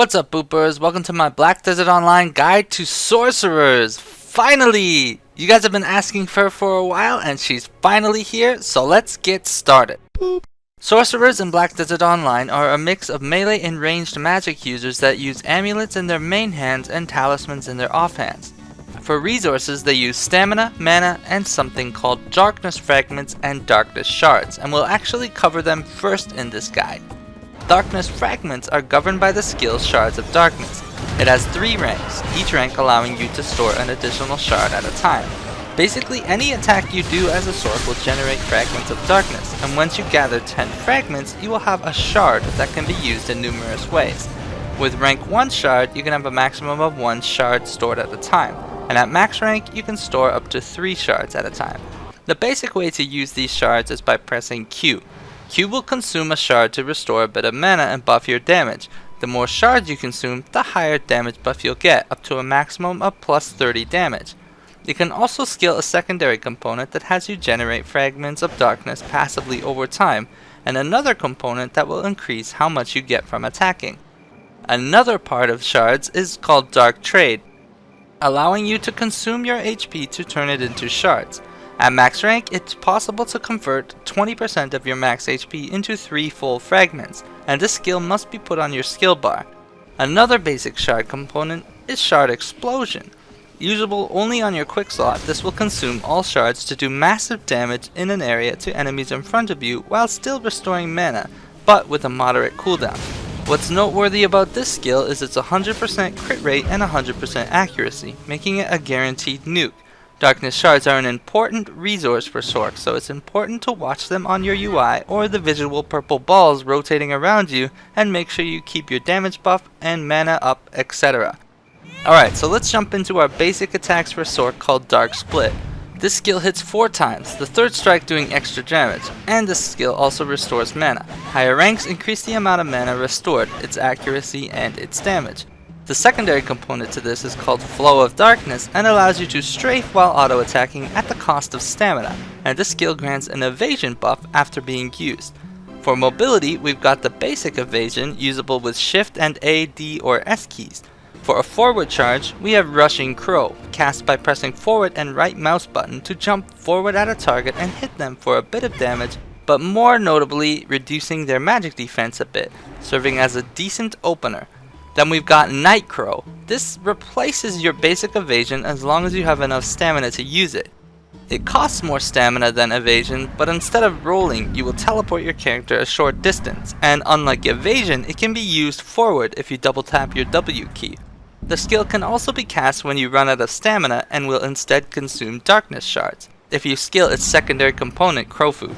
What's up, boopers? Welcome to my Black Desert Online guide to sorcerers. Finally! You guys have been asking for her for a while and she's finally here, so let's get started. Boop. Sorcerers in Black Desert Online are a mix of melee and ranged magic users that use amulets in their main hands and talismans in their offhands. For resources, they use stamina, mana, and something called darkness fragments and darkness shards, and we'll actually cover them first in this guide. Darkness fragments are governed by the skill Shards of Darkness. It has 3 ranks, each rank allowing you to store an additional shard at a time. Basically, any attack you do as a sorc will generate fragments of darkness, and once you gather 10 fragments, you will have a shard that can be used in numerous ways. With rank 1 shard, you can have a maximum of 1 shard stored at a time, and at max rank, you can store up to 3 shards at a time. The basic way to use these shards is by pressing Q. Q will consume a shard to restore a bit of mana and buff your damage. The more shards you consume, the higher damage buff you'll get, up to a maximum of plus 30 damage. You can also skill a secondary component that has you generate fragments of darkness passively over time, and another component that will increase how much you get from attacking. Another part of shards is called Dark Trade, allowing you to consume your HP to turn it into shards. At max rank, it's possible to convert 20% of your max HP into 3 full fragments, and this skill must be put on your skill bar. Another basic shard component is Shard Explosion. Usable only on your quick slot, this will consume all shards to do massive damage in an area to enemies in front of you while still restoring mana, but with a moderate cooldown. What's noteworthy about this skill is its 100% crit rate and 100% accuracy, making it a guaranteed nuke. Darkness shards are an important resource for sorcs, so it's important to watch them on your UI or the visual purple balls rotating around you, and make sure you keep your damage buff and mana up, etc. Alright, so let's jump into our basic attacks for sorc called Dark Split. This skill hits 4 times, the third strike doing extra damage, and this skill also restores mana. Higher ranks increase the amount of mana restored, its accuracy, and its damage. The secondary component to this is called Flow of Darkness and allows you to strafe while auto-attacking at the cost of stamina, and this skill grants an evasion buff after being used. For mobility, we've got the basic evasion, usable with Shift and A, D, or S keys. For a forward charge, we have Rushing Crow, cast by pressing forward and right mouse button to jump forward at a target and hit them for a bit of damage, but more notably reducing their magic defense a bit, serving as a decent opener. Then we've got Night Crow. This replaces your basic evasion as long as you have enough stamina to use it. It costs more stamina than evasion, but instead of rolling, you will teleport your character a short distance, and unlike evasion, it can be used forward if you double tap your W key. The skill can also be cast when you run out of stamina and will instead consume darkness shards, if you skill its secondary component Crow Food.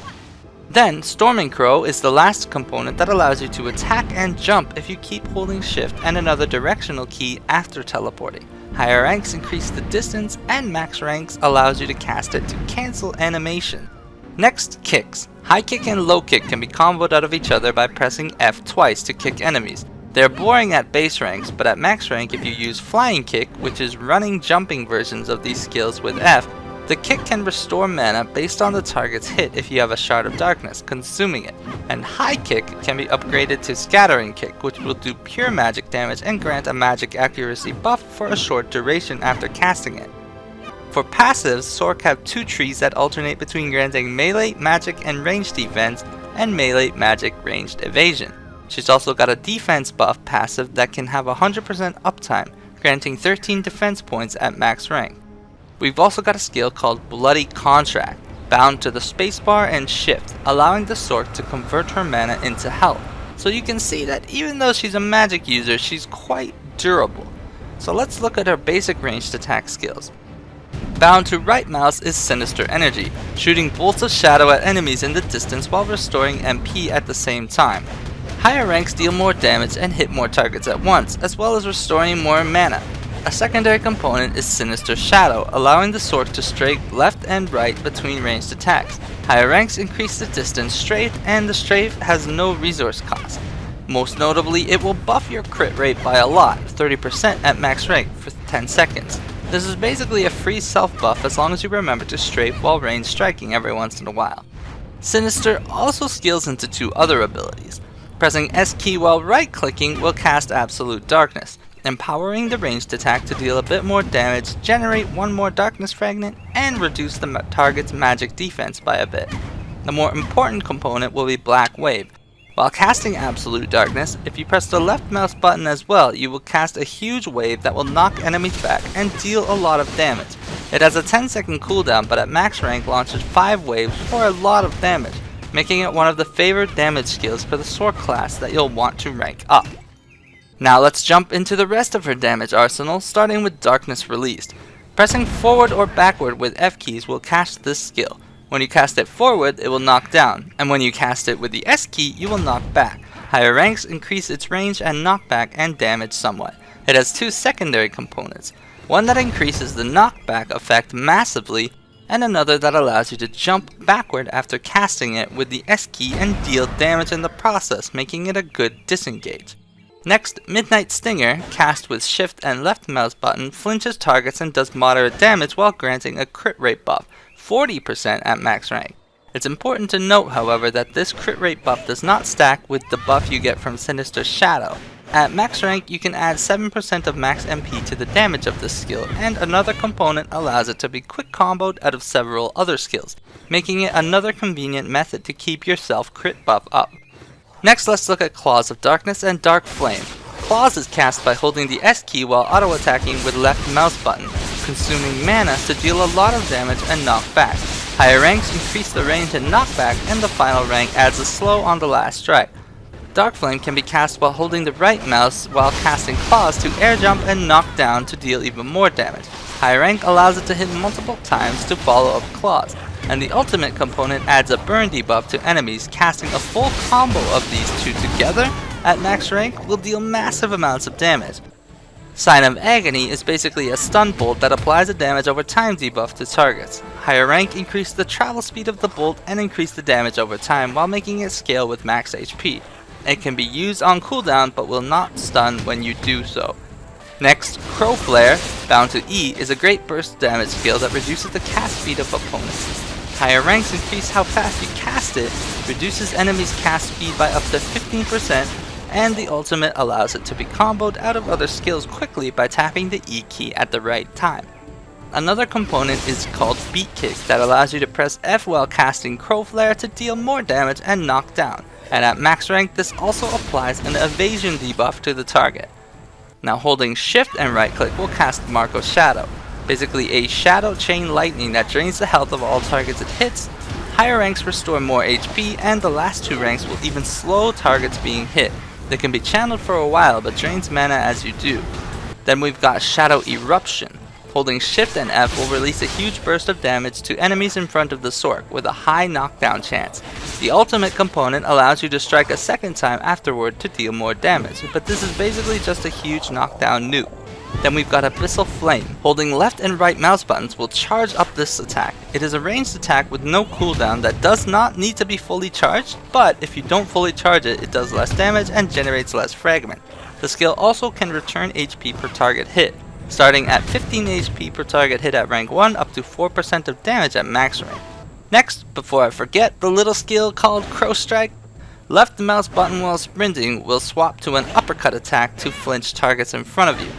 Then, Storming Crow is the last component that allows you to attack and jump if you keep holding Shift and another directional key after teleporting. Higher ranks increase the distance, and max ranks allows you to cast it to cancel animation. Next, Kicks. High Kick and Low Kick can be comboed out of each other by pressing F twice to kick enemies. They're boring at base ranks, but at max rank if you use Flying Kick, which is running jumping versions of these skills with F, the kick can restore mana based on the target's hit if you have a Shard of Darkness, consuming it. And High Kick can be upgraded to Scattering Kick, which will do pure magic damage and grant a magic accuracy buff for a short duration after casting it. For passives, sorc have 2 trees that alternate between granting melee, magic, and ranged defense, and melee, magic, ranged evasion. She's also got a defense buff passive that can have 100% uptime, granting 13 defense points at max rank. We've also got a skill called Bloody Contract, bound to the spacebar and Shift, allowing the sorc to convert her mana into health. So you can see that even though she's a magic user, she's quite durable. So let's look at her basic ranged attack skills. Bound to right mouse is Sinister Energy, shooting bolts of shadow at enemies in the distance while restoring MP at the same time. Higher ranks deal more damage and hit more targets at once, as well as restoring more mana. A secondary component is Sinister Shadow, allowing the sorc to strafe left and right between ranged attacks. Higher ranks increase the distance strafed, and the strafe has no resource cost. Most notably, it will buff your crit rate by a lot, 30% at max rank for 10 seconds. This is basically a free self buff as long as you remember to strafe while ranged striking every once in a while. Sinister also scales into 2 other abilities. Pressing S key while right clicking will cast Absolute Darkness, empowering the ranged attack to deal a bit more damage, generate one more darkness fragment, and reduce the target's magic defense by a bit. The more important component will be Black Wave. While casting Absolute Darkness, if you press the left mouse button as well, you will cast a huge wave that will knock enemies back and deal a lot of damage. It has a 10-second cooldown, but at max rank launches 5 waves for a lot of damage, making it one of the favorite damage skills for the sword class that you'll want to rank up. Now let's jump into the rest of her damage arsenal, starting with Darkness Released. Pressing forward or backward with F keys will cast this skill. When you cast it forward, it will knock down, and when you cast it with the S key, you will knock back. Higher ranks increase its range and knockback and damage somewhat. It has 2 secondary components, one that increases the knockback effect massively, and another that allows you to jump backward after casting it with the S key and deal damage in the process, making it a good disengage. Next, Midnight Stinger, cast with shift and left mouse button, flinches targets and does moderate damage while granting a crit rate buff, 40% at max rank. It's important to note, however, that this crit rate buff does not stack with the buff you get from Sinister Shadow. At max rank, you can add 7% of max MP to the damage of this skill, and another component allows it to be quick comboed out of several other skills, making it another convenient method to keep yourself crit buff up. Next, let's look at Claws of Darkness and Dark Flame. Claws is cast by holding the S key while auto-attacking with left mouse button, consuming mana to deal a lot of damage and knock back. Higher ranks increase the range and knockback, and the final rank adds a slow on the last strike. Dark Flame can be cast while holding the right mouse while casting Claws to air jump and knock down to deal even more damage. Higher rank allows it to hit multiple times to follow up Claws, and the ultimate component adds a burn debuff to enemies. Casting a full combo of these two together at max rank will deal massive amounts of damage. Sign of Agony is basically a stun bolt that applies a damage over time debuff to targets. Higher rank increase the travel speed of the bolt and increase the damage over time while making it scale with max HP. It can be used on cooldown but will not stun when you do so. Next, Crow Flare, bound to E, is a great burst damage skill that reduces the cast speed of opponents. Higher ranks increase how fast you cast it, reduces enemies' cast speed by up to 15%, and the ultimate allows it to be comboed out of other skills quickly by tapping the E key at the right time. Another component is called Beat Kick that allows you to press F while casting Crow Flare to deal more damage and knock down, and at max rank this also applies an evasion debuff to the target. Now holding shift and right click will cast Marco's Shadow, basically a shadow chain lightning that drains the health of all targets it hits. Higher ranks restore more HP, and the last 2 ranks will even slow targets being hit. They can be channeled for a while but drains mana as you do. Then we've got Shadow Eruption. Holding shift and F will release a huge burst of damage to enemies in front of the Sorc with a high knockdown chance. The ultimate component allows you to strike a second time afterward to deal more damage, but this is basically just a huge knockdown nuke. Then we've got a Bristle Flame. Holding left and right mouse buttons will charge up this attack. It is a ranged attack with no cooldown that does not need to be fully charged, but if you don't fully charge it, it does less damage and generates less fragment. The skill also can return HP per target hit, starting at 15 HP per target hit at rank 1 up to 4% of damage at max rank. Next, before I forget, the little skill called Crow Strike. Left mouse button while sprinting will swap to an uppercut attack to flinch targets in front of you.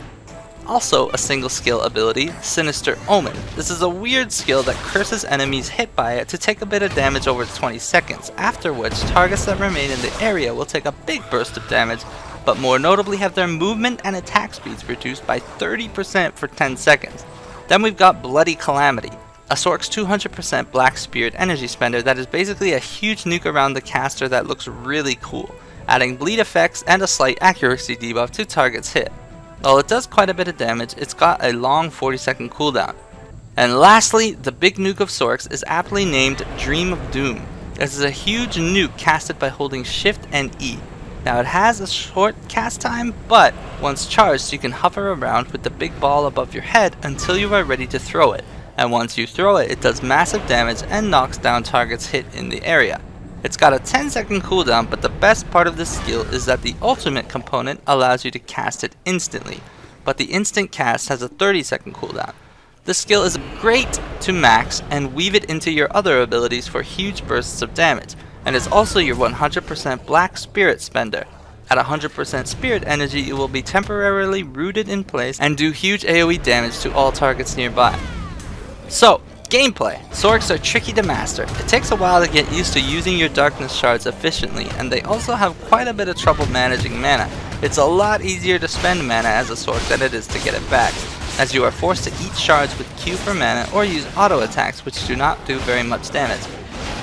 Also a single skill ability, Sinister Omen. This is a weird skill that curses enemies hit by it to take a bit of damage over 20 seconds, after which targets that remain in the area will take a big burst of damage, but more notably have their movement and attack speeds reduced by 30% for 10 seconds. Then we've got Bloody Calamity, a Sorc's 200% Black Spirit energy spender that is basically a huge nuke around the caster that looks really cool, adding bleed effects and a slight accuracy debuff to targets hit. While it does quite a bit of damage, it's got a long 40-second cooldown. And lastly, the big nuke of Sorcs is aptly named Dream of Doom. This is a huge nuke casted by holding shift and E. Now it has a short cast time, but once charged you can hover around with the big ball above your head until you are ready to throw it. And once you throw it, it does massive damage and knocks down targets hit in the area. It's got a 10-second cooldown, but the best part of this skill is that the ultimate component allows you to cast it instantly, but the instant cast has a 30-second cooldown. This skill is great to max and weave it into your other abilities for huge bursts of damage. and is also your 100% black spirit spender. At 100% spirit energy, you will be temporarily rooted in place and do huge AoE damage to all targets nearby. So, gameplay. Sorcs are tricky to master. It takes a while to get used to using your darkness shards efficiently, and they also have quite a bit of trouble managing mana. It's a lot easier to spend mana as a Sorc than it is to get it back, as you are forced to eat shards with Q for mana or use auto attacks which do not do very much damage.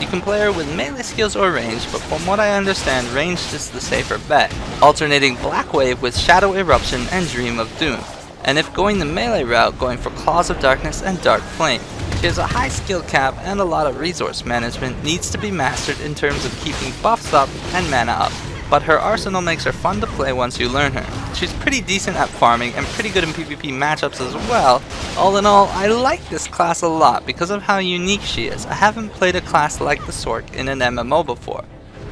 You can play her with melee skills or range, but from what I understand, ranged is the safer bet, alternating Black Wave with Shadow Eruption and Dream of Doom, and if going the melee route, going for Claws of Darkness and Dark Flame. She has a high skill cap and a lot of resource management needs to be mastered in terms of keeping buffs up and mana up, but her arsenal makes her fun to play once you learn her. She's pretty decent at farming and pretty good in PvP matchups as well. All in all, I like this class a lot because of how unique she is. I haven't played a class like the Sorc in an MMO before.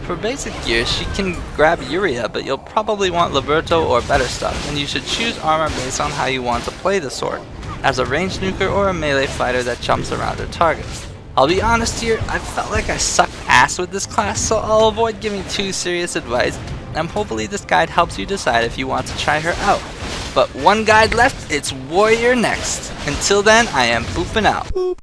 For basic gear, she can grab Uria, but you'll probably want Liberto or better stuff, and you should choose armor based on how you want to play the Sorc, as a ranged nuker or a melee fighter that jumps around her targets. I'll be honest here, I felt like I sucked ass with this class, so I'll avoid giving too serious advice, and hopefully this guide helps you decide if you want to try her out. But one guide left, it's Warrior next. Until then, I am booping out.